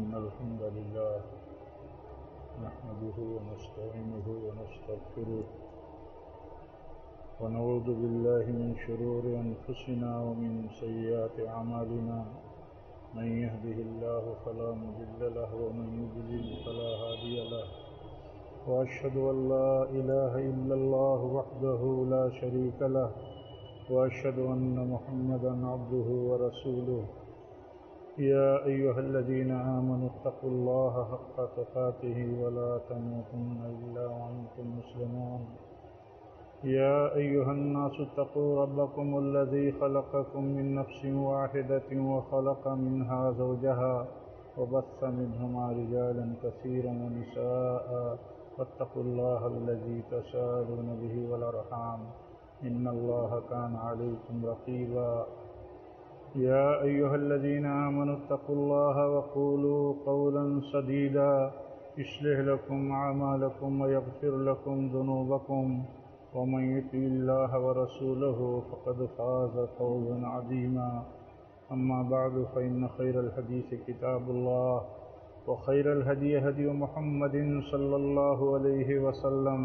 إن الحمد لله نحمده ونستعينه ونستغفره ونعوذ بالله من شرور أنفسنا ومن سيئات أعمالنا من يهده الله فلا مضل له ومن يضلل فلا هادي له وأشهد أن لا إله إلا الله وحده لا شريك له وأشهد أن محمدا عبده ورسوله يا أيها الذين آمنوا اتقوا الله حق تقاته ولا تموتن إلا وأنتم مسلمون يا أيها الناس اتقوا ربكم الذي خلقكم من نفس واحدة وخلق منها زوجها وبث منهما رجالا كثيرا ونساء واتقوا الله الذي تساءلون به والأرحام إن الله كان عليكم رقيبا يا أيها الذين آمنوا اتقوا الله وقولوا قولا سديدا يصلح لكم أعمالكم ويغفر لكم ذنوبكم ومن يطع الله ورسوله فقد فاز فوزا عظيما أما بعد فإن خير الحديث كتاب الله وخير الهدي هدي محمد صلى الله عليه وسلم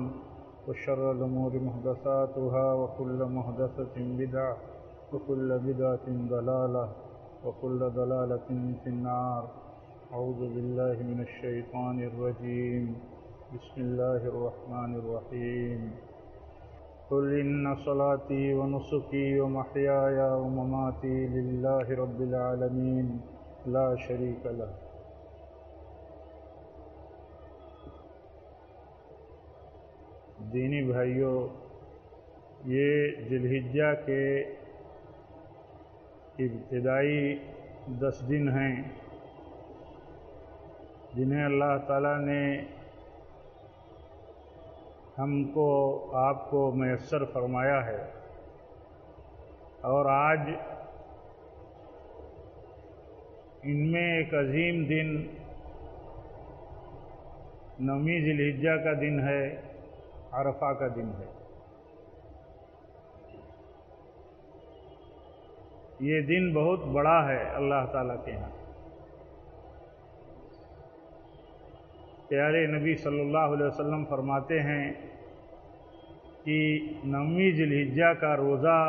وشر الأمور محدثاتها وكل محدثة بدعة وكل بدعة ضلالة وكل ضلالة في النار أعوذ بالله من الشيطان الرجيم بسم الله الرحمن الرحيم قل إن صلاتي ونسكي ومحياي ومماتي لله رب العالمين لا شريك له دینی بھائیوں، یہ ذی الحجہ کے ابتدائی 10 دن ہیں جنہیں اللہ تعالیٰ نے ہم کو آپ کو میسر فرمایا ہے، اور آج ان میں ایک عظیم دن 9ویں ذی الحجہ کا دن ہے، عرفہ کا دن ہے۔ یہ دن بہت بڑا ہے اللہ تعالیٰ کے ہاں۔ پیارے نبی صلی اللہ علیہ وسلم فرماتے ہیں کہ 9ویں ذی الحجہ کا روزہ،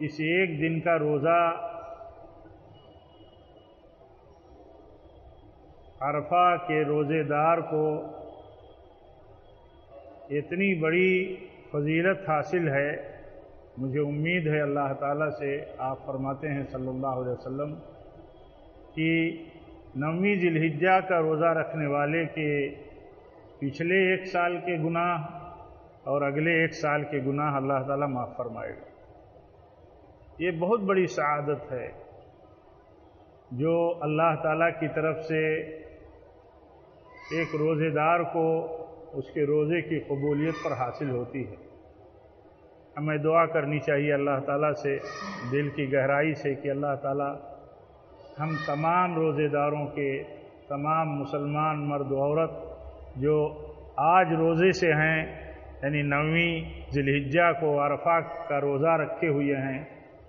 اس ایک دن کا روزہ عرفہ کے روزے دار کو اتنی بڑی فضیلت حاصل ہے، مجھے امید ہے اللہ تعالیٰ سے، آپ فرماتے ہیں صلی اللہ علیہ وسلم کہ 9ویں ذی الحجہ کا روزہ رکھنے والے کے پچھلے 1 سال کے گناہ اور اگلے 1 سال کے گناہ اللہ تعالیٰ معاف فرمائے گا۔ یہ بہت بڑی سعادت ہے جو اللہ تعالیٰ کی طرف سے ایک روزے دار کو اس کے روزے کی قبولیت پر حاصل ہوتی ہے۔ ہمیں دعا کرنی چاہیے اللہ تعالیٰ سے دل کی گہرائی سے کہ اللہ تعالیٰ ہم تمام روزے داروں کے، تمام مسلمان مرد و عورت جو آج روزے سے ہیں، یعنی 9ویں ذی الحجہ کو عرفہ کا روزہ رکھے ہوئے ہیں،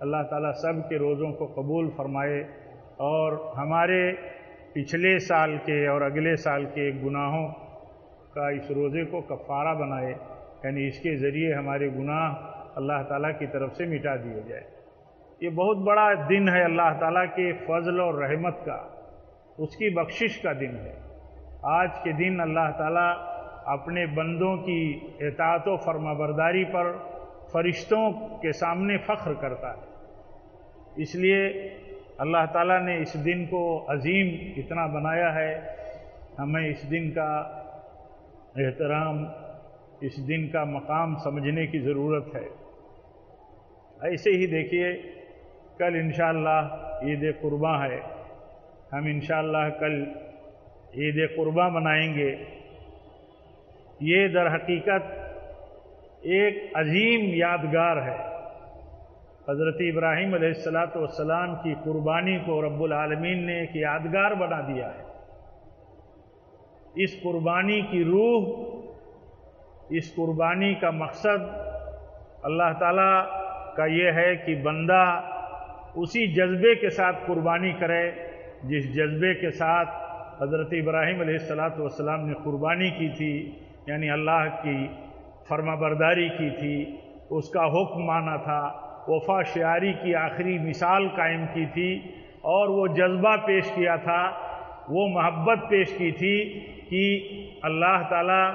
اللہ تعالیٰ سب کے روزوں کو قبول فرمائے اور ہمارے پچھلے سال کے اور اگلے سال کے گناہوں کا اس روزے کو کفارہ بنائے، یعنی اس کے ذریعے ہمارے گناہ اللہ تعالیٰ کی طرف سے مٹا دیے جائے۔ یہ بہت بڑا دن ہے اللہ تعالیٰ کے فضل اور رحمت کا، اس کی بخشش کا دن ہے۔ آج کے دن اللہ تعالیٰ اپنے بندوں کی اطاعت و فرمانبرداری پر فرشتوں کے سامنے فخر کرتا ہے، اس لیے اللہ تعالیٰ نے اس دن کو عظیم اتنا بنایا ہے۔ ہمیں اس دن کا احترام، اس دن کا مقام سمجھنے کی ضرورت ہے۔ ایسے ہی دیکھیے، کل انشاءاللہ عید قرباں ہے، ہم انشاءاللہ کل عید قرباں منائیں گے۔ یہ در حقیقت ایک عظیم یادگار ہے۔ حضرت ابراہیم علیہ السلام کی قربانی کو رب العالمین نے ایک یادگار بنا دیا ہے۔ اس قربانی کی روح، اس قربانی کا مقصد اللہ تعالیٰ کا یہ ہے کہ بندہ اسی جذبے کے ساتھ قربانی کرے جس جذبے کے ساتھ حضرت ابراہیم علیہ السلام نے قربانی کی تھی، یعنی اللہ کی فرما برداری کی تھی، اس کا حکم مانا تھا، وفا شعاری کی آخری مثال قائم کی تھی، اور وہ جذبہ پیش کیا تھا، وہ محبت پیش کی تھی کہ اللہ تعالیٰ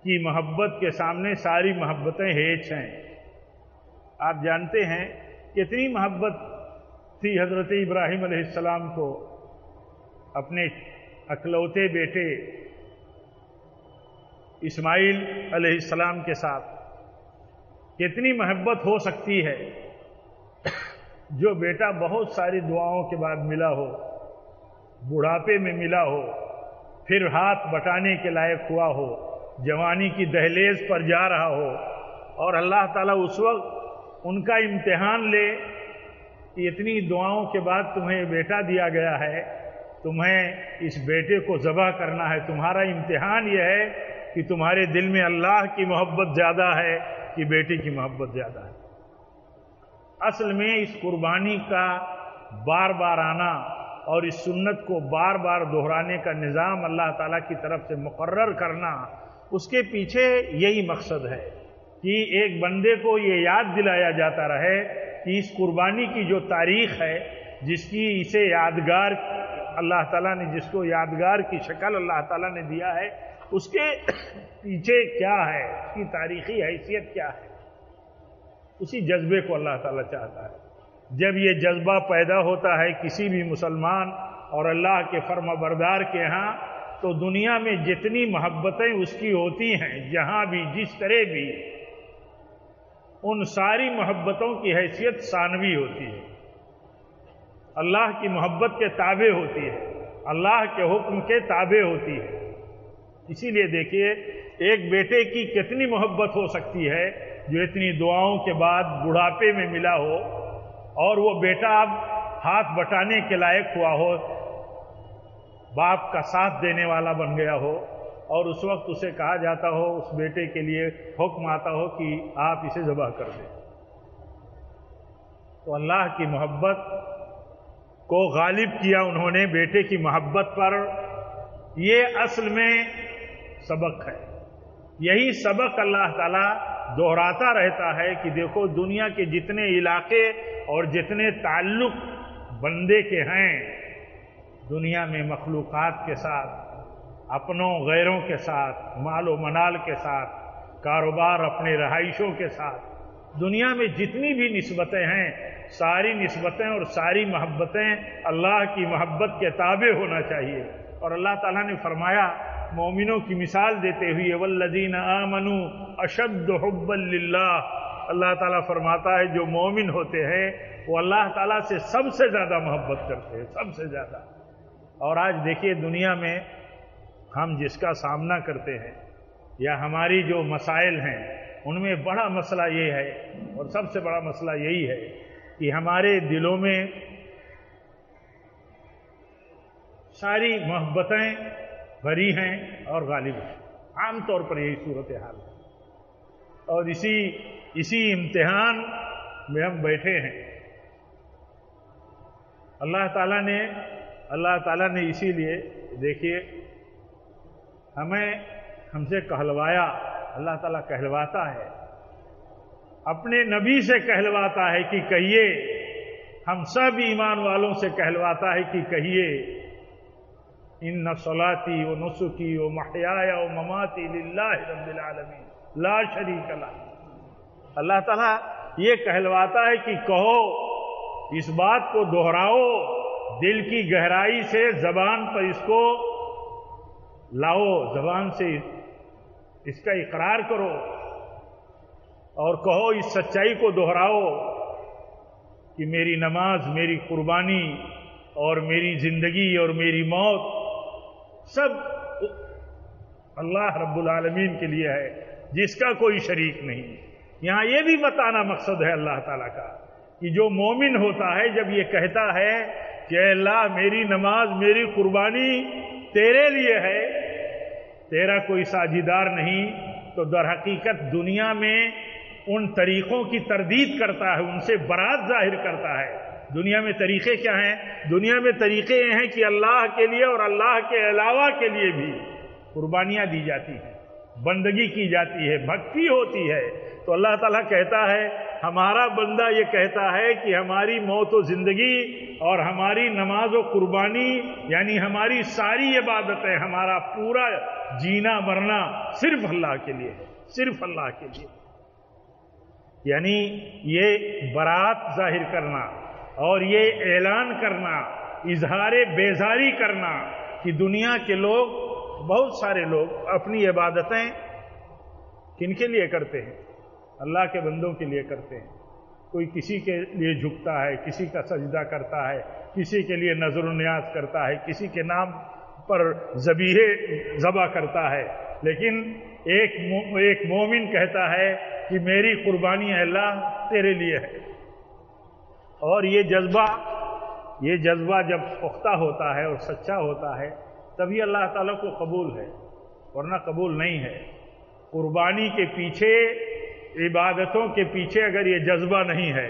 کی محبت کے سامنے ساری محبتیں ہیچ ہیں۔ آپ جانتے ہیں کتنی محبت تھی حضرت ابراہیم علیہ السلام کو اپنے اکلوتے بیٹے اسماعیل علیہ السلام کے ساتھ۔ کتنی محبت ہو سکتی ہے جو بیٹا بہت ساری دعاؤں کے بعد ملا ہو، بڑھاپے میں ملا ہو، پھر ہاتھ بٹانے کے لائق ہوا ہو، جوانی کی دہلیز پر جا رہا ہو، اور اللہ تعالیٰ اس وقت ان کا امتحان لے کہ اتنی دعاؤں کے بعد تمہیں بیٹا دیا گیا ہے، تمہیں اس بیٹے کو ذبح کرنا ہے، تمہارا امتحان یہ ہے کہ تمہارے دل میں اللہ کی محبت زیادہ ہے کہ بیٹے کی محبت زیادہ ہے۔ اصل میں اس قربانی کا بار بار آنا اور اس سنت کو بار بار دہرانے کا نظام اللہ تعالیٰ کی طرف سے مقرر کرنا، اس کے پیچھے یہی مقصد ہے کہ ایک بندے کو یہ یاد دلایا جاتا رہے کہ اس قربانی کی جو تاریخ ہے، جس کی اسے یادگار اللہ تعالیٰ نے، جس کو یادگار کی شکل اللہ تعالیٰ نے دیا ہے، اس کے پیچھے کیا ہے، اس کی تاریخی حیثیت کیا ہے، اسی جذبے کو اللہ تعالیٰ چاہتا ہے۔ جب یہ جذبہ پیدا ہوتا ہے کسی بھی مسلمان اور اللہ کے فرما بردار کے ہاں، تو دنیا میں جتنی محبتیں اس کی ہوتی ہیں، جہاں بھی جس طرح بھی، ان ساری محبتوں کی حیثیت ثانوی ہوتی ہے، اللہ کی محبت کے تابع ہوتی ہے، اللہ کے حکم کے تابع ہوتی ہے۔ اسی لیے دیکھیے ایک بیٹے کی کتنی محبت ہو سکتی ہے جو اتنی دعاؤں کے بعد بڑھاپے میں ملا ہو، اور وہ بیٹا اب ہاتھ بٹانے کے لائق ہوا ہو، باپ کا ساتھ دینے والا بن گیا ہو، اور اس وقت اسے کہا جاتا ہو، اس بیٹے کے لیے حکم آتا ہو کہ آپ اسے ذبح کر دیں۔ تو اللہ کی محبت کو غالب کیا انہوں نے بیٹے کی محبت پر۔ یہ اصل میں سبق ہے، یہی سبق اللہ تعالیٰ دہراتا رہتا ہے کہ دیکھو دنیا کے جتنے علاقے اور جتنے تعلق بندے کے ہیں دنیا میں، مخلوقات کے ساتھ، اپنوں غیروں کے ساتھ، مال و منال کے ساتھ، کاروبار اپنے رہائشوں کے ساتھ، دنیا میں جتنی بھی نسبتیں ہیں، ساری نسبتیں اور ساری محبتیں اللہ کی محبت کے تابع ہونا چاہیے۔ اور اللہ تعالیٰ نے فرمایا مومنوں کی مثال دیتے ہوئے، والذین آمنوا اشد حبا للہ، اللہ تعالیٰ فرماتا ہے جو مومن ہوتے ہیں وہ اللہ تعالیٰ سے سب سے زیادہ محبت کرتے ہیں، سب سے زیادہ۔ اور آج دیکھیے دنیا میں ہم جس کا سامنا کرتے ہیں یا ہماری جو مسائل ہیں، ان میں بڑا مسئلہ یہ ہے، اور سب سے بڑا مسئلہ یہی ہے کہ ہمارے دلوں میں ساری محبتیں بھری ہیں اور غالب ہیں۔ عام طور پر یہی صورتحال ہے، اور اسی امتحان میں ہم بیٹھے ہیں۔ اللہ تعالیٰ نے اسی لیے دیکھیے ہم سے کہلوایا، اللہ تعالیٰ کہلواتا ہے، اپنے نبی سے کہلواتا ہے کہ کہیے، ہم سب ایمان والوں سے کہلواتا ہے کہ کہیے، ان صلاتی و نسکی و محیای و مماتی للہ رب العالمین لا شریک لہ۔ اللہ تعالیٰ یہ کہلواتا ہے کہ کہو، اس بات کو دہراؤ، دل کی گہرائی سے زبان پر اس کو لاؤ، زبان سے اس کا اقرار کرو، اور کہو، اس سچائی کو دہراؤ کہ میری نماز، میری قربانی اور میری زندگی اور میری موت سب اللہ رب العالمین کے لیے ہے، جس کا کوئی شریک نہیں۔ یہاں یہ بھی بتانا مقصد ہے اللہ تعالیٰ کا کہ جو مومن ہوتا ہے جب یہ کہتا ہے کہ اے اللہ میری نماز، میری قربانی تیرے لیے ہے، تیرا کوئی ساجیدار نہیں، تو در حقیقت دنیا میں ان طریقوں کی تردید کرتا ہے، ان سے برات ظاہر کرتا ہے۔ دنیا میں طریقے کیا ہیں؟ دنیا میں طریقے یہ ہیں کہ اللہ کے لیے اور اللہ کے علاوہ کے لیے بھی قربانیاں دی جاتی ہیں، بندگی کی جاتی ہے، بھکتی ہوتی ہے۔ تو اللہ تعالیٰ کہتا ہے، ہمارا بندہ یہ کہتا ہے کہ ہماری موت و زندگی اور ہماری نماز و قربانی، یعنی ہماری ساری عبادتیں، ہمارا پورا جینا مرنا صرف اللہ کے لیے ہے، صرف اللہ کے لیے۔ یعنی یہ برات ظاہر کرنا اور یہ اعلان کرنا، اظہار بیزاری کرنا کہ دنیا کے لوگ، بہت سارے لوگ اپنی عبادتیں کن کے لیے کرتے ہیں؟ اللہ کے بندوں کے لیے کرتے ہیں۔ کوئی کسی کے لیے جھکتا ہے، کسی کا سجدہ کرتا ہے، کسی کے لیے نظر و نیاز کرتا ہے، کسی کے نام پر ذبح کرتا ہے، لیکن ایک مومن کہتا ہے کہ میری قربانی اللہ تیرے لیے ہے۔ اور یہ جذبہ جب پختہ ہوتا ہے اور سچا ہوتا ہے تبھی اللہ تعالیٰ کو قبول ہے، ورنہ قبول نہیں ہے۔ قربانی کے پیچھے، عبادتوں کے پیچھے اگر یہ جذبہ نہیں ہے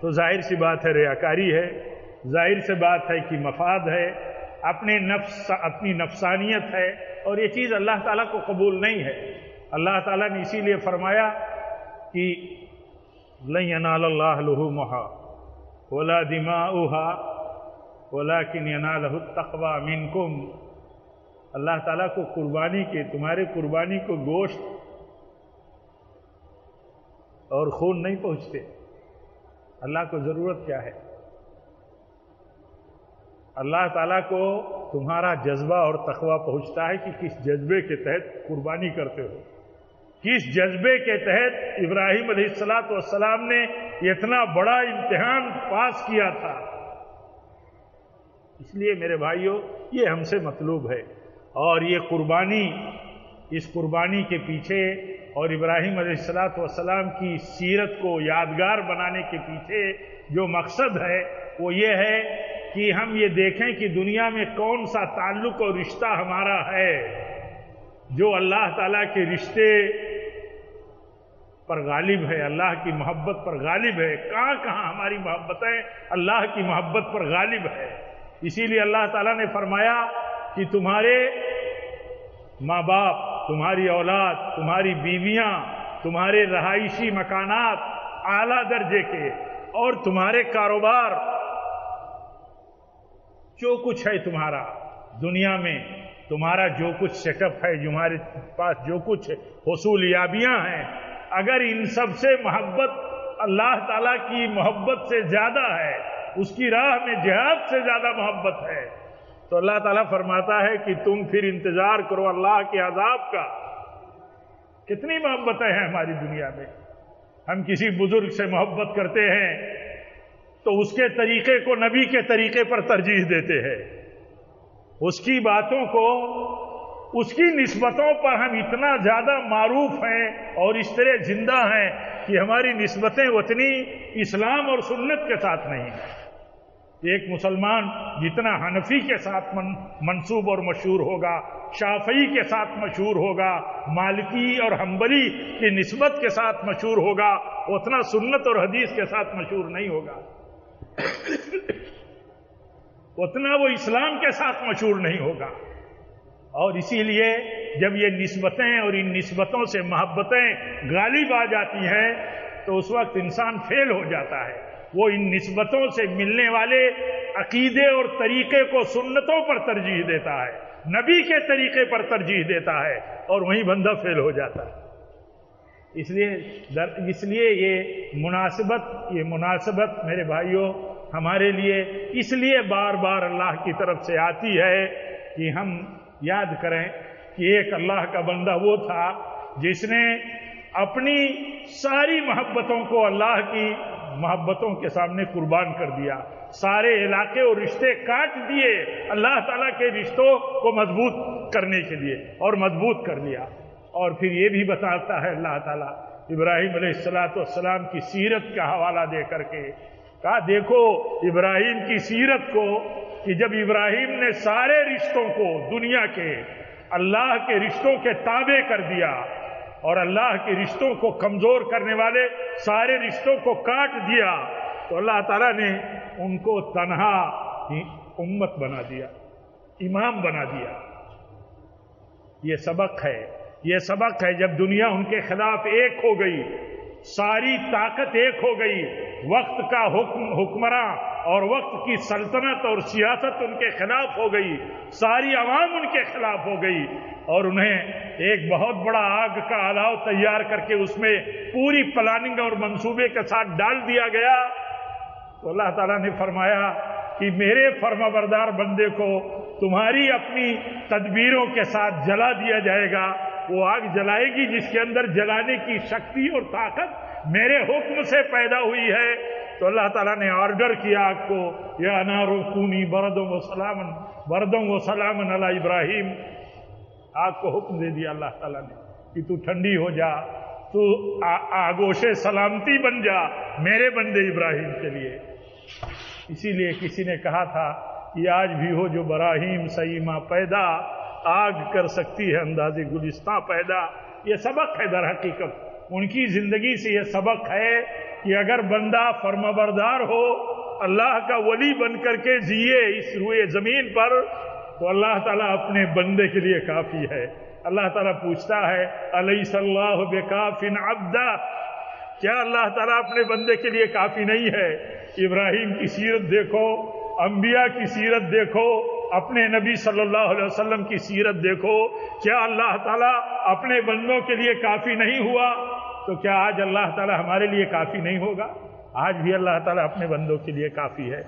تو ظاہر سی بات ہے ریاکاری ہے، ظاہر سی بات ہے کہ مفاد ہے، اپنی نفسانیت ہے، اور یہ چیز اللہ تعالیٰ کو قبول نہیں ہے۔ اللہ تعالیٰ نے اسی لیے فرمایا کہ لن ینال اللہ لحومہا ولا دماؤہا ولکن ینالہ التقوی منکم۔ اللہ تعالیٰ کو قربانی کے، تمہارے قربانی کو گوشت اور خون نہیں پہنچتے۔ اللہ کو ضرورت کیا ہے؟ اللہ تعالیٰ کو تمہارا جذبہ اور تقوی پہنچتا ہے کہ کس جذبے کے تحت قربانی کرتے ہو، کس جذبے کے تحت ابراہیم علیہ السلام نے اتنا بڑا امتحان پاس کیا تھا۔ اس لیے میرے بھائیوں، یہ ہم سے مطلوب ہے، اور یہ قربانی، اس قربانی کے پیچھے اور ابراہیم علیہ السلام کی سیرت کو یادگار بنانے کے پیچھے جو مقصد ہے وہ یہ ہے کہ ہم یہ دیکھیں کہ دنیا میں کون سا تعلق اور رشتہ ہمارا ہے جو اللہ تعالیٰ کے رشتے پر غالب ہے، اللہ کی محبت پر غالب ہے۔ کہاں کہاں ہماری محبتیں اللہ کی محبت پر غالب ہے۔ اسی لیے اللہ تعالیٰ نے فرمایا کہ تمہارے ماں باپ، تمہاری اولاد، تمہاری بیویاں، تمہارے رہائشی مکانات اعلیٰ درجے کے، اور تمہارے کاروبار، جو کچھ ہے تمہارا دنیا میں، تمہارا جو کچھ سیٹ اپ ہے، تمہارے پاس جو کچھ حصولیابیاں ہیں، اگر ان سب سے محبت اللہ تعالیٰ کی محبت سے زیادہ ہے، اس کی راہ میں جہاد سے زیادہ محبت ہے، تو اللہ تعالیٰ فرماتا ہے کہ تم پھر انتظار کرو اللہ کے عذاب کا۔ کتنی محبتیں ہیں ہماری دنیا میں۔ ہم کسی بزرگ سے محبت کرتے ہیں تو اس کے طریقے کو نبی کے طریقے پر ترجیح دیتے ہیں، اس کی باتوں کو، اس کی نسبتوں پر ہم اتنا زیادہ معروف ہیں اور اس طرح زندہ ہیں کہ ہماری نسبتیں اتنی اسلام اور سنت کے ساتھ نہیں ہیں۔ ایک مسلمان جتنا حنفی کے ساتھ منسوب اور مشہور ہوگا، شافعی کے ساتھ مشہور ہوگا، مالکی اور حنبلی کی نسبت کے ساتھ مشہور ہوگا، اتنا سنت اور حدیث کے ساتھ مشہور نہیں ہوگا، اتنا وہ اسلام کے ساتھ مشہور نہیں ہوگا۔ اور اسی لیے جب یہ نسبتیں اور ان نسبتوں سے محبتیں غالب آ جاتی ہیں تو اس وقت انسان فیل ہو جاتا ہے۔ وہ ان نسبتوں سے ملنے والے عقیدے اور طریقے کو سنتوں پر ترجیح دیتا ہے، نبی کے طریقے پر ترجیح دیتا ہے، اور وہیں بندہ فیل ہو جاتا ہے۔ اس لیے یہ مناسبت میرے بھائیوں ہمارے لیے اس لیے بار بار اللہ کی طرف سے آتی ہے کہ ہم یاد کریں کہ ایک اللہ کا بندہ وہ تھا جس نے اپنی ساری محبتوں کو اللہ کی محبتوں کے سامنے قربان کر دیا، سارے علاقے اور رشتے کاٹ دیے اللہ تعالیٰ کے رشتوں کو مضبوط کرنے کے لیے، اور مضبوط کر لیا۔ اور پھر یہ بھی بتاتا ہے اللہ تعالیٰ ابراہیم علیہ السلام کی سیرت کا حوالہ دے کر کے، کہا دیکھو ابراہیم کی سیرت کو، کہ جب ابراہیم نے سارے رشتوں کو دنیا کے اللہ کے رشتوں کے تابع کر دیا، اور اللہ کے رشتوں کو کمزور کرنے والے سارے رشتوں کو کاٹ دیا، تو اللہ تعالیٰ نے ان کو تنہا امت بنا دیا، امام بنا دیا۔ یہ سبق ہے جب دنیا ان کے خلاف ایک ہو گئی، ساری طاقت ایک ہو گئی، وقت کا حکمراں اور وقت کی سلطنت اور سیاست ان کے خلاف ہو گئی، ساری عوام ان کے خلاف ہو گئی، اور انہیں ایک بہت بڑا آگ کا الاؤ تیار کر کے اس میں پوری پلاننگ اور منصوبے کے ساتھ ڈال دیا گیا، تو اللہ تعالیٰ نے فرمایا کہ میرے فرمانبردار بندے کو تمہاری اپنی تدبیروں کے ساتھ جلا دیا جائے گا۔ وہ آگ جلائے گی جس کے اندر جلانے کی شکتی اور طاقت میرے حکم سے پیدا ہوئی ہے۔ تو اللہ تعالیٰ نے آرڈر کیا آگ کو، یا نار کونی بردوں و سلام علی ابراہیم۔ آگ کو حکم دے دیا اللہ تعالیٰ نے کہ تو ٹھنڈی ہو جا، تو آگوش سلامتی بن جا میرے بندے ابراہیم کے لیے۔ اسی لیے کسی نے کہا تھا کہ آج بھی ہو جو براہیم سیما پیدا، آگ کر سکتی ہے اندازے گلستاں پیدا۔ یہ سبق ہے در حقیقت ان کی زندگی سے، یہ سبق ہے کہ اگر بندہ فرمانبردار ہو، اللہ کا ولی بن کر کے جیے اس روئے زمین پر، تو اللہ تعالیٰ اپنے بندے کے لیے کافی ہے۔ اللہ تعالیٰ پوچھتا ہے الیس اللہ بکاف عبدہ، کیا اللہ تعالیٰ اپنے بندے کے لیے کافی نہیں ہے؟ ابراہیم کی سیرت دیکھو، انبیاء کی سیرت دیکھو، اپنے نبی صلی اللہ علیہ وسلم کی سیرت دیکھو، کیا اللہ تعالیٰ اپنے بندوں کے لیے کافی نہیں ہوا؟ تو کیا آج اللہ تعالیٰ ہمارے لیے کافی نہیں ہوگا؟ آج بھی اللہ تعالیٰ اپنے بندوں کے لیے کافی ہے۔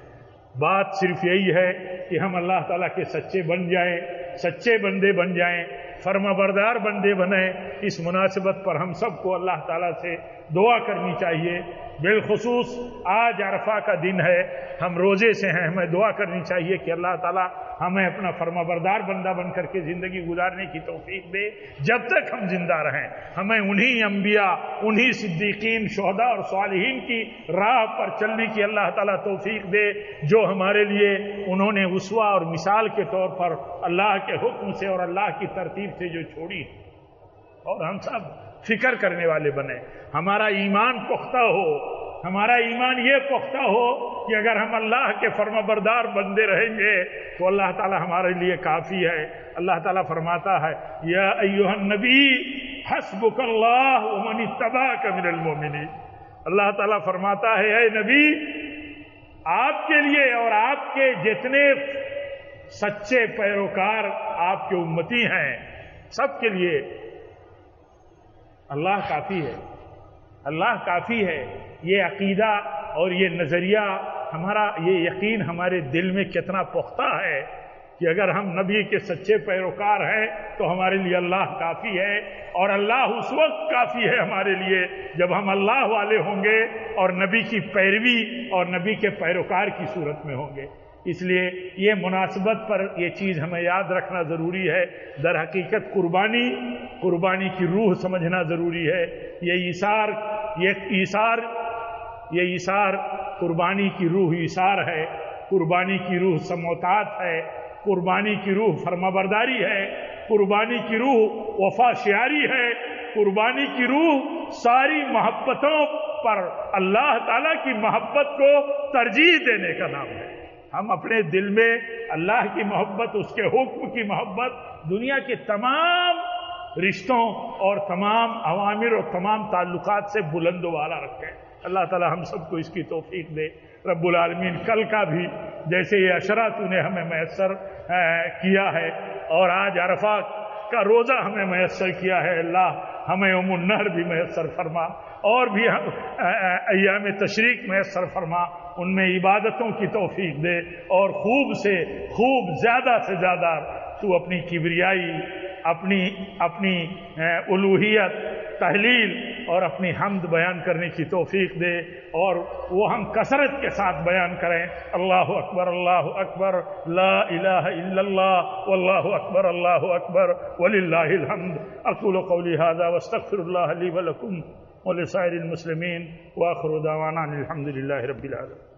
بات صرف یہی ہے کہ ہم اللہ تعالیٰ کے سچے بن جائیں، سچے بندے بن جائیں، فرمانبردار بندے بنیں۔ اس مناسبت پر ہم سب کو اللہ تعالیٰ سے دعا کرنی چاہیے، بالخصوص آج عرفہ کا دن ہے، ہم روزے سے ہیں، ہمیں دعا کرنی چاہیے کہ اللہ تعالیٰ ہمیں اپنا فرمانبردار بندہ بن کر کے زندگی گزارنے کی توفیق دے۔ جب تک ہم زندہ رہیں ہمیں انہی انبیاء، انہی صدیقین، شہداء اور صالحین کی راہ پر چلنے کی اللہ تعالیٰ توفیق دے، جو ہمارے لیے انہوں نے اسوہ اور مثال کے طور پر اللہ کے حکم سے اور اللہ کی ترتیب سے جو چھوڑی، اور ہم سب فکر کرنے والے بنے، ہمارا ایمان پختہ ہو، ہمارا ایمان یہ پختہ ہو کہ اگر ہم اللہ کے فرمانبردار بندے رہیں گے تو اللہ تعالیٰ ہمارے لیے کافی ہے۔ اللہ تعالیٰ فرماتا ہے یا ایھا النبی حسبک اللہ ومن اتبعک من المؤمنین۔ اللہ تعالیٰ فرماتا ہے اے نبی، آپ کے لیے اور آپ کے جتنے سچے پیروکار آپ کے امتی ہیں سب کے لیے اللہ کافی ہے، اللہ کافی ہے۔ یہ عقیدہ اور یہ نظریہ ہمارا، یہ یقین ہمارے دل میں کتنا پختہ ہے کہ اگر ہم نبی کے سچے پیروکار ہیں تو ہمارے لیے اللہ کافی ہے، اور اللہ اس وقت کافی ہے ہمارے لیے جب ہم اللہ والے ہوں گے اور نبی کی پیروی اور نبی کے پیروکار کی صورت میں ہوں گے۔ اس لیے یہ مناسبت پر یہ چیز ہمیں یاد رکھنا ضروری ہے۔ در حقیقت قربانی کی روح سمجھنا ضروری ہے۔ یہ ایثار قربانی کی روح ایثار ہے، قربانی کی روح سموتات ہے، قربانی کی روح فرمانبرداری ہے، قربانی کی روح وفا شیاری ہے، قربانی کی روح ساری محبتوں پر اللہ تعالیٰ کی محبت کو ترجیح دینے کا نام ہے۔ ہم اپنے دل میں اللہ کی محبت، اس کے حکم کی محبت، دنیا کے تمام رشتوں اور تمام عوامر اور تمام تعلقات سے بلند و بالا رکھیں۔ اللہ تعالی ہم سب کو اس کی توفیق دے۔ رب العالمین کل کا بھی جیسے یہ عشرہ تو نے ہمیں میسر کیا ہے، اور آج عرفہ کا روزہ ہمیں میسر کیا ہے، اللہ ہمیں یوم النحر بھی میسر فرما، اور بھی ایام تشریق میسر فرما، ان میں عبادتوں کی توفیق دے، اور خوب سے خوب زیادہ سے زیادہ تو اپنی کبریائی، اپنی الوہیت، تحلیل اور اپنی حمد بیان کرنے کی توفیق دے، اور وہ ہم کثرت کے ساتھ بیان کریں۔ اللہ اکبر، اللہ اکبر، لا الہ الا اللہ، واللہ اکبر، اللہ اکبر، وللہ الحمد۔ اقول قولی ھذا واستغفر اللہ لی ولکم ولسائر المسلمین، وآخر دعوانا الحمد للہ رب العالمین۔